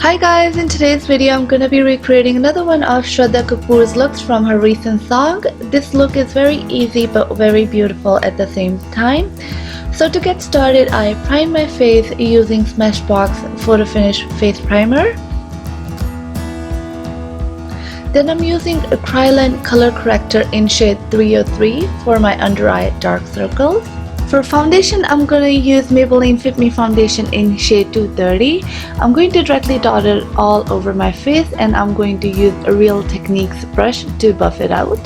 Hi guys, in today's video I'm going to be recreating another one of Shraddha Kapoor's looks from her recent song. This look is very easy but very beautiful at the same time. So to get started, I prime my face using Smashbox Photo Finish Face Primer. Then I'm using a Krylon color corrector in shade 303 for my under eye dark circles. For foundation, I'm going to use Maybelline Fit Me foundation in shade 230. I'm going to directly dot it all over my face, and I'm going to use a Real Techniques brush to buff it out.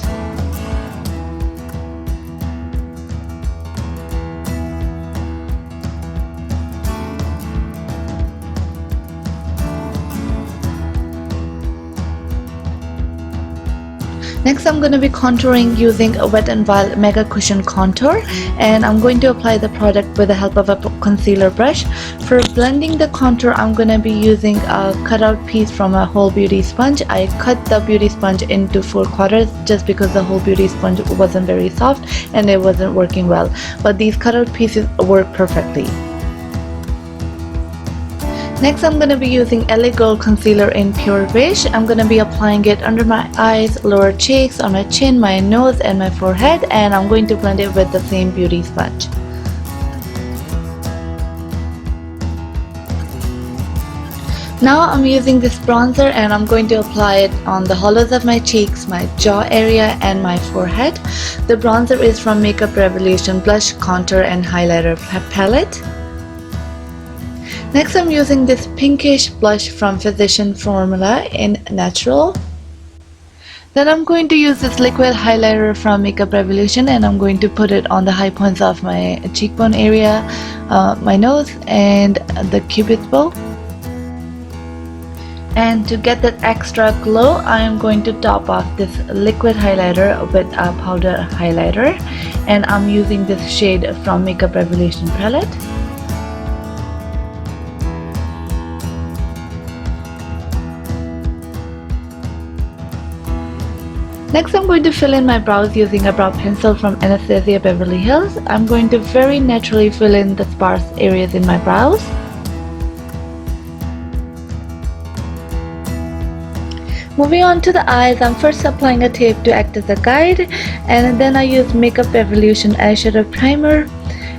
Next, I'm going to be contouring using a Wet n Wild Mega Cushion Contour, and I'm going to apply the product with the help of a concealer brush. For blending the contour, I'm going to be using a cutout piece from a Whole Beauty sponge. I cut the beauty sponge into 4 quarters just because the Whole Beauty sponge wasn't very soft and it wasn't working well, but these cutout pieces work perfectly. Next, I'm going to be using LA Gold Concealer in Pure Beige. I'm going to be applying it under my eyes, lower cheeks, on my chin, my nose, and my forehead, and I'm going to blend it with the same beauty sponge. Now I'm using this bronzer and I'm going to apply it on the hollows of my cheeks, my jaw area, and my forehead. The bronzer is from Makeup Revolution Blush, Contour, and Highlighter palette. Next, I'm using this pinkish blush from Physician Formula in Natural. Then I'm going to use this liquid highlighter from Makeup Revolution, and I'm going to put it on the high points of my cheekbone area, my nose, and the cupid's bow. And to get that extra glow, I am going to top off this liquid highlighter with a powder highlighter, and I'm using this shade from Makeup Revolution palette. Next, I'm going to fill in my brows using a brow pencil from Anastasia Beverly Hills. I'm going to very naturally fill in the sparse areas in my brows. Moving on to the eyes, I'm first applying a tape to act as a guide, and then I use Makeup Revolution eyeshadow primer,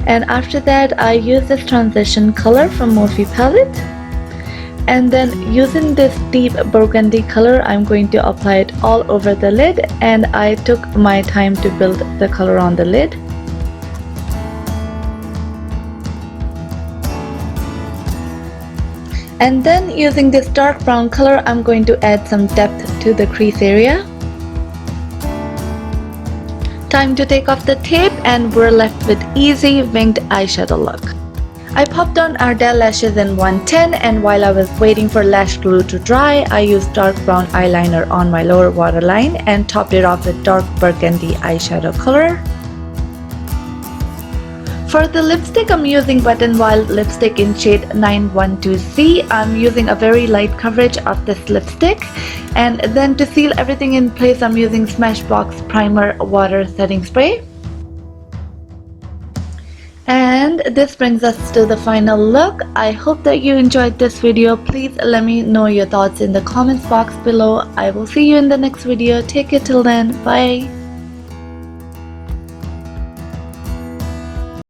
and after that I use this transition color from Morphe palette. And then using this deep burgundy color, I'm going to apply it all over the lid, and I took my time to build the color on the lid. And then using this dark brown color, I'm going to add some depth to the crease area. Time to take off the tape, and we're left with easy winged eyeshadow look. I popped on Ardell lashes in 110, and while I was waiting for lash glue to dry, I used dark brown eyeliner on my lower waterline and topped it off with dark burgundy eyeshadow color. For the lipstick, I'm using Wet n Wild lipstick in shade 912C. I'm using a very light coverage of this lipstick, and then to seal everything in place, I'm using Smashbox Primer Water Setting Spray. And this brings us to the final look. I hope that you enjoyed this video. Please let me know your thoughts in the comments box below. I will see you in the next video. Take care till then. Bye.